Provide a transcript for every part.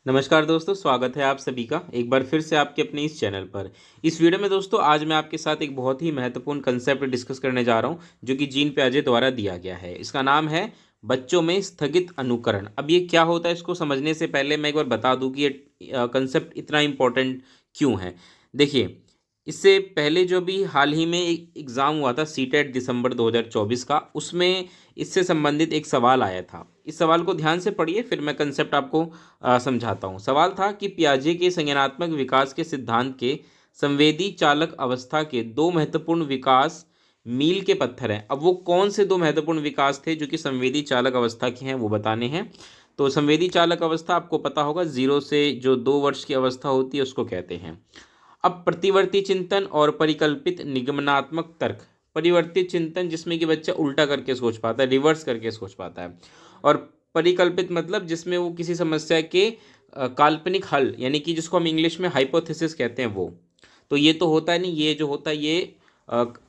नमस्कार दोस्तों, स्वागत है आप सभी का एक बार फिर से आपके अपने इस चैनल पर। इस वीडियो में दोस्तों आज मैं आपके साथ एक बहुत ही महत्वपूर्ण कंसेप्ट डिस्कस करने जा रहा हूं जो कि जीन पियाजे द्वारा दिया गया है। इसका नाम है बच्चों में स्थगित अनुकरण। अब ये क्या होता है इसको समझने से पहले मैं एक बार बता दूं कि ये कंसेप्ट इतना इम्पोर्टेंट क्यों है। देखिए, इससे पहले जो भी हाल ही में एक एग्ज़ाम हुआ था सीटेट दिसंबर 2024 का, उसमें इससे संबंधित एक सवाल आया था। इस सवाल को ध्यान से पढ़िए, फिर मैं कंसेप्ट आपको समझाता हूँ। सवाल था कि पियाजे के संज्ञानात्मक विकास के सिद्धांत के संवेदी चालक अवस्था के दो महत्वपूर्ण विकास मील के पत्थर हैं। अब वो कौन से दो महत्वपूर्ण विकास थे जो कि संवेदी चालक अवस्था के हैं, वो बताने हैं। तो संवेदी चालक अवस्था आपको पता होगा, 0 से जो 2 वर्ष की अवस्था होती है उसको कहते हैं। अब प्रतिवर्ती चिंतन और परिकल्पित निगमनात्मक तर्क। परिवर्तित चिंतन जिसमें कि बच्चा उल्टा करके सोच पाता है, रिवर्स करके सोच पाता है। और परिकल्पित मतलब जिसमें वो किसी समस्या के काल्पनिक हल, यानी कि जिसको हम इंग्लिश में हाइपोथेसिस कहते हैं वो। तो ये तो होता है नहीं, ये जो होता है ये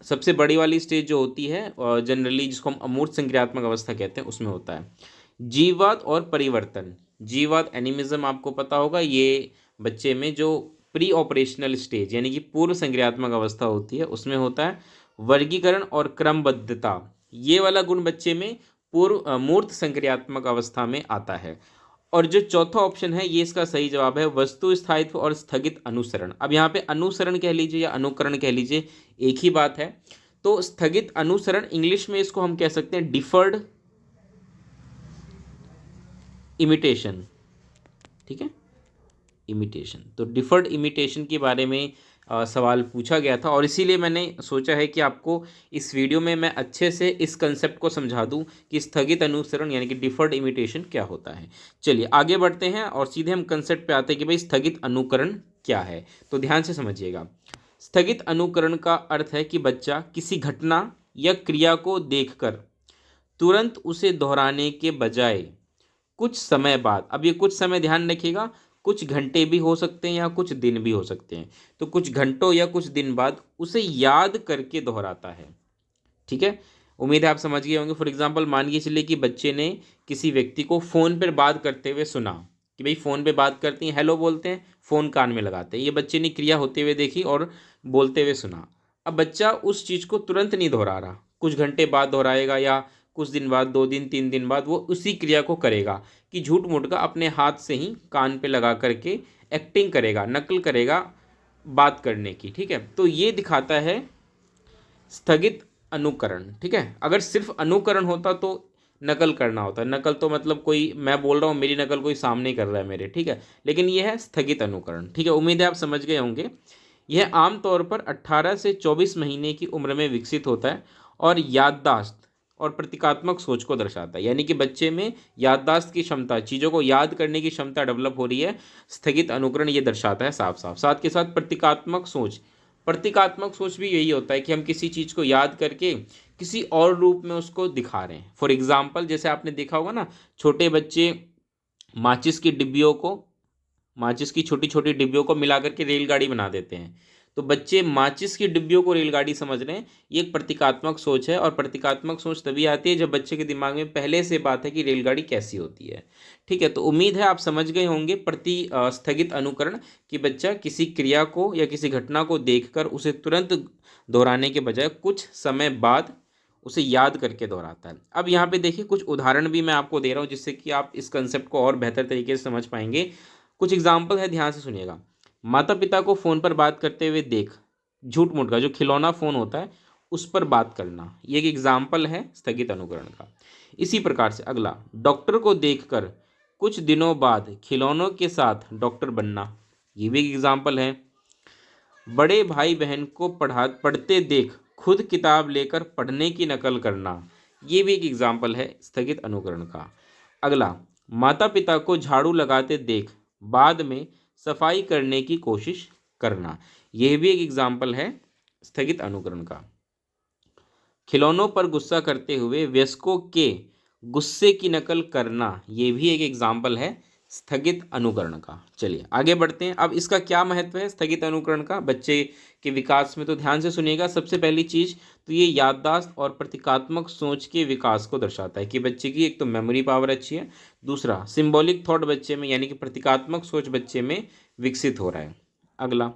सबसे बड़ी वाली स्टेज जो होती है जनरली, जिसको हम अमूर्त संक्रियात्मक अवस्था कहते हैं, उसमें होता है। जीववाद और परिवर्तन। जीववाद एनिमिज्म आपको पता होगा, ये बच्चे में जो प्री ऑपरेशनल स्टेज यानी कि पूर्व संक्रियात्मक अवस्था होती है उसमें होता है। वर्गीकरण और क्रमबद्धता, ये वाला गुण बच्चे में पूर्व मूर्त संक्रियात्मक अवस्था में आता है। और जो चौथा ऑप्शन है ये इसका सही जवाब है, वस्तु स्थायित्व और स्थगित अनुसरण। अब यहाँ पे अनुसरण कह लीजिए या अनुकरण कह लीजिए, एक ही बात है। तो स्थगित अनुसरण, इंग्लिश में इसको हम कह सकते हैं डिफर्ड इमिटेशन। ठीक है, इमिटेशन। तो डिफर्ड इमिटेशन के बारे में सवाल पूछा गया था और इसीलिए मैंने सोचा है कि आपको इस वीडियो में मैं अच्छे से इस कंसेप्ट को समझा दूं कि स्थगित अनुसरण यानी कि डिफर्ड इमिटेशन क्या होता है। चलिए आगे बढ़ते हैं और सीधे हम कंसेप्ट पे आते हैं कि भाई स्थगित अनुकरण क्या है। तो ध्यान से समझिएगा। स्थगित अनुकरण का अर्थ है कि बच्चा किसी घटना या क्रिया को देखकर तुरंत उसे दोहराने के बजाय कुछ समय बाद, अब ये कुछ समय ध्यान रखिएगा, कुछ घंटे भी हो सकते हैं या कुछ दिन भी हो सकते हैं, तो कुछ घंटों या कुछ दिन बाद उसे याद करके दोहराता है। ठीक है, उम्मीद है आप समझ गए होंगे। फॉर एग्जांपल मानिए चलिए कि बच्चे ने किसी व्यक्ति को फ़ोन पर बात करते हुए सुना कि भाई फ़ोन पे बात करती हैं, हेलो बोलते हैं, फ़ोन कान में लगाते हैं। ये बच्चे ने क्रिया होते हुए देखी और बोलते हुए सुना। अब बच्चा उस चीज़ को तुरंत नहीं दोहरा रहा, कुछ घंटे बाद दोहराएगा या कुछ दिन बाद, 2 दिन 3 दिन बाद वो उसी क्रिया को करेगा कि झूठ मूठ का अपने हाथ से ही कान पे लगा करके एक्टिंग करेगा, नकल करेगा बात करने की। ठीक है, तो ये दिखाता है स्थगित अनुकरण। ठीक है, अगर सिर्फ अनुकरण होता तो नकल करना होता। नकल तो मतलब कोई मैं बोल रहा हूँ, मेरी नकल कोई सामने कर रहा है मेरे। ठीक है, लेकिन ये है स्थगित अनुकरण। ठीक है, उम्मीद है आप समझ गए होंगे। यह आमतौर पर 18 से 24 महीने की उम्र में विकसित होता है और याददाश्त और प्रतीकात्मक सोच को दर्शाता है, यानी कि बच्चे में याददाश्त की क्षमता, चीज़ों को याद करने की क्षमता डेवलप हो रही है। स्थगित अनुकरण ये दर्शाता है साफ साफ। साथ के साथ प्रतीकात्मक सोच, प्रतीकात्मक सोच भी यही होता है कि हम किसी चीज़ को याद करके किसी और रूप में उसको दिखा रहे हैं। फॉर एग्जाम्पल जैसे आपने देखा होगा ना, छोटे बच्चे माचिस की डिब्बियों को, माचिस की छोटी छोटी डिब्बियों को मिला करके रेलगाड़ी बना देते हैं। तो बच्चे माचिस की डिब्बियों को रेलगाड़ी समझ रहे हैं, ये एक प्रतीकात्मक सोच है। और प्रतीकात्मक सोच तभी आती है जब बच्चे के दिमाग में पहले से बात है कि रेलगाड़ी कैसी होती है। ठीक है, तो उम्मीद है आप समझ गए होंगे स्थगित अनुकरण, कि बच्चा किसी क्रिया को या किसी घटना को देखकर उसे तुरंत दोहराने के बजाय कुछ समय बाद उसे याद करके दोहराता है। अब यहाँ पे देखिए कुछ उदाहरण भी मैं आपको दे रहा हूँ जिससे कि आप इस कंसेप्ट को और बेहतर तरीके से समझ पाएंगे। कुछ एग्जाम्पल है, ध्यान से सुनिएगा। माता पिता को फ़ोन पर बात करते हुए देख झूठ मूठ का जो खिलौना फ़ोन होता है उस पर बात करना, ये एक एग्जाम्पल है स्थगित अनुकरण का। इसी प्रकार से अगला, डॉक्टर को देखकर कुछ दिनों बाद खिलौनों के साथ डॉक्टर बनना, ये भी एक एग्जाम्पल है। बड़े भाई बहन को पढ़ते देख खुद किताब लेकर पढ़ने की नकल करना, ये भी एक एग्जाम्पल है स्थगित अनुकरण का। अगला, माता पिता को झाड़ू लगाते देख बाद में सफाई करने की कोशिश करना, यह भी एक एग्जाम्पल है स्थगित अनुकरण का। खिलौनों पर गुस्सा करते हुए वयस्कों के गुस्से की नकल करना, यह भी एक एग्जाम्पल है स्थगित अनुकरण का। चलिए आगे बढ़ते हैं। अब इसका क्या महत्व है स्थगित अनुकरण का बच्चे के विकास में, तो ध्यान से सुनिएगा। सबसे पहली चीज़ तो ये याददाश्त और प्रतीकात्मक सोच के विकास को दर्शाता है कि बच्चे की एक तो मेमोरी पावर अच्छी है, दूसरा सिंबॉलिक थॉट बच्चे में यानी कि प्रतीकात्मक सोच बच्चे में विकसित हो रहा है। अगला,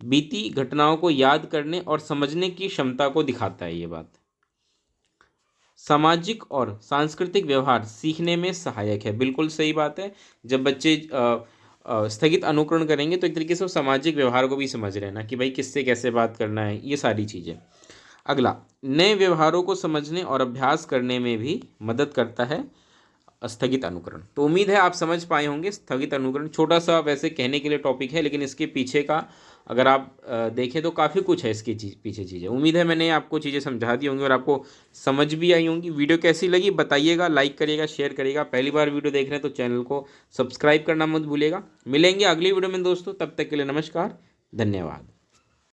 बीती घटनाओं को याद करने और समझने की क्षमता को दिखाता है ये बात। सामाजिक और सांस्कृतिक व्यवहार सीखने में सहायक है, बिल्कुल सही बात है। जब बच्चे स्थगित अनुकरण करेंगे तो एक तरीके से वो सामाजिक व्यवहार को भी समझ रहे हैं ना कि भाई किससे कैसे बात करना है, ये सारी चीज़ें। अगला, नए व्यवहारों को समझने और अभ्यास करने में भी मदद करता है स्थगित अनुकरण। तो उम्मीद है आप समझ पाए होंगे स्थगित अनुकरण। छोटा सा वैसे कहने के लिए टॉपिक है, लेकिन इसके पीछे का अगर आप देखें तो काफ़ी कुछ है इसके पीछे चीज़ें। उम्मीद है मैंने आपको चीज़ें समझा दी होंगी और आपको समझ भी आई होंगी। वीडियो कैसी लगी बताइएगा, लाइक करिएगा, शेयर करिएगा। पहली बार वीडियो देख रहे हैं तो चैनल को सब्सक्राइब करना मत भूलिएगा। मिलेंगे अगली वीडियो में दोस्तों, तब तक के लिए नमस्कार, धन्यवाद।